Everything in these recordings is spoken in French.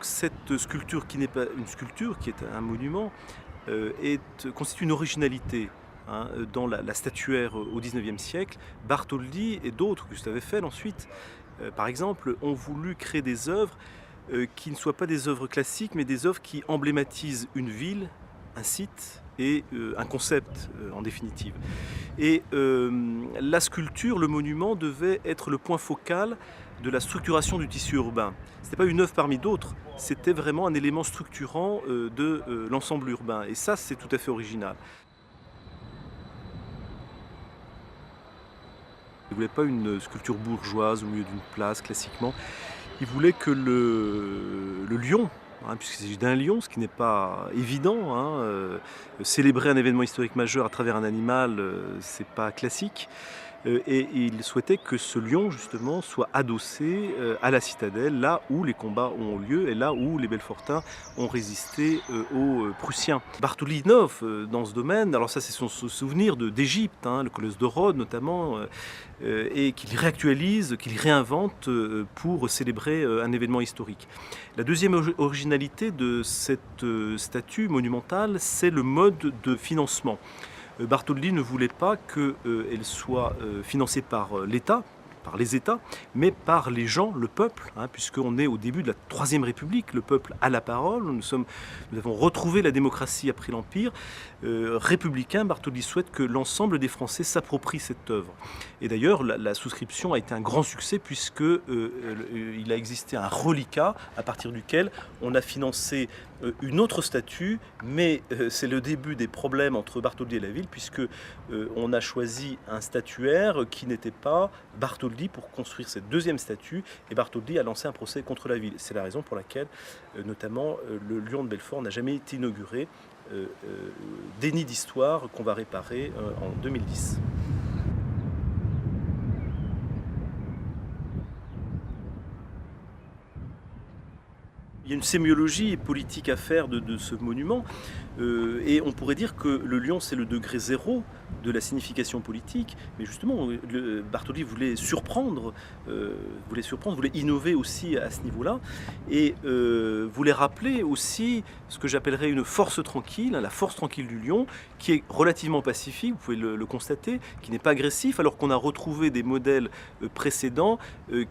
Donc cette sculpture qui n'est pas une sculpture, qui est un monument, constitue une originalité, hein, dans la statuaire au XIXe siècle. Bartholdi et d'autres, Gustave Eiffel ensuite, par exemple, ont voulu créer des œuvres qui ne soient pas des œuvres classiques, mais des œuvres qui emblématisent une ville, un site et un concept en définitive. Et la sculpture, le monument, devait être le point focal de la structuration du tissu urbain. Ce n'était pas une œuvre parmi d'autres, c'était vraiment un élément structurant de l'ensemble urbain. Et ça, c'est tout à fait original. Il ne voulait pas une sculpture bourgeoise au milieu d'une place, classiquement. Il voulait que le lion, hein, puisqu'il s'agit d'un lion, ce qui n'est pas évident, hein, célébrer un événement historique majeur à travers un animal, c'est pas classique. Et il souhaitait que ce lion, justement, soit adossé à la citadelle, là où les combats ont eu lieu et là où les Belfortins ont résisté aux Prussiens. Bartholdi innove dans ce domaine. Alors ça, c'est son souvenir d'Égypte, hein, le colosse de Rhodes notamment, et qu'il réactualise, qu'il réinvente pour célébrer un événement historique. La deuxième originalité de cette statue monumentale, c'est le mode de financement. Bartholdi ne voulait pas qu'elle soit financée par l'État, par les États, mais par les gens, le peuple, hein, puisqu'on est au début de la Troisième République, le peuple a la parole, nous avons retrouvé la démocratie après l'Empire. Républicain, Bartholdi souhaite que l'ensemble des Français s'approprient cette œuvre. Et d'ailleurs, la souscription a été un grand succès puisque il a existé un reliquat à partir duquel on a financé une autre statue, mais c'est le début des problèmes entre Bartholdi et la ville, puisque on a choisi un statuaire qui n'était pas Bartholdi pour construire cette deuxième statue, et Bartholdi a lancé un procès contre la ville. C'est la raison pour laquelle, notamment, le lion de Belfort n'a jamais été inauguré. Déni d'histoire qu'on va réparer en 2010. Il y a une sémiologie politique à faire de ce monument, et on pourrait dire que le lion, c'est le degré zéro de la signification politique, mais justement, Bartholdi voulait surprendre, voulait innover aussi à ce niveau-là, et voulait rappeler aussi ce que j'appellerais une force tranquille, hein, la force tranquille du lion, qui est relativement pacifique, vous pouvez le constater, qui n'est pas agressif, alors qu'on a retrouvé des modèles précédents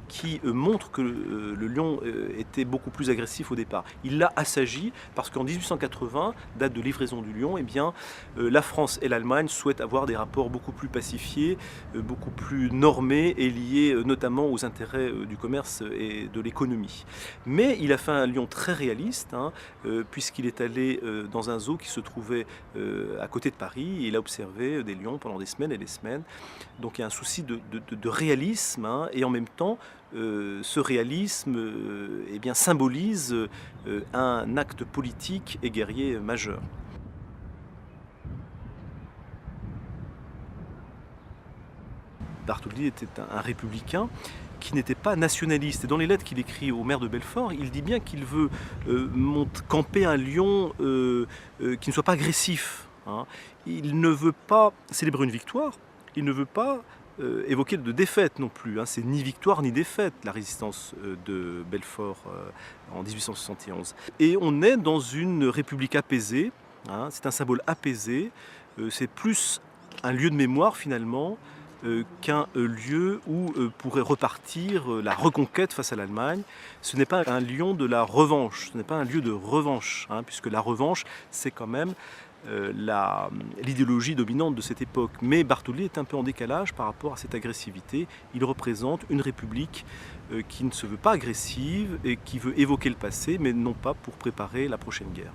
qui montrent que le lion était beaucoup plus agressif au départ. Il l'a assagi parce qu'en 1880, date de livraison du lion, eh bien, la France et l'Allemagne souhaitent avoir des rapports beaucoup plus pacifiés, beaucoup plus normés et liés notamment aux intérêts du commerce et de l'économie. Mais il a fait un lion très réaliste, hein, puisqu'il est allé dans un zoo qui se trouvait à côté de Paris, et il a observé des lions pendant des semaines et des semaines. Donc il y a un souci de réalisme, hein, et en même temps, ce réalisme eh bien, symbolise un acte politique et guerrier majeur. Bartholdi était un républicain qui n'était pas nationaliste. Et dans les lettres qu'il écrit au maire de Belfort, il dit bien qu'il veut camper un lion qui ne soit pas agressif, hein. Il ne veut pas célébrer une victoire, il ne veut pas évoquer de défaite non plus, hein. C'est ni victoire ni défaite, la résistance de Belfort en 1871. Et on est dans une république apaisée, hein. C'est un symbole apaisé, c'est plus un lieu de mémoire finalement, qu'un lieu où pourrait repartir la reconquête face à l'Allemagne. Ce n'est pas un lion de la revanche, ce n'est pas un lieu de revanche, hein, puisque la revanche, c'est quand même l'idéologie dominante de cette époque. Mais Bartholdi est un peu en décalage par rapport à cette agressivité. Il représente une république qui ne se veut pas agressive et qui veut évoquer le passé, mais non pas pour préparer la prochaine guerre.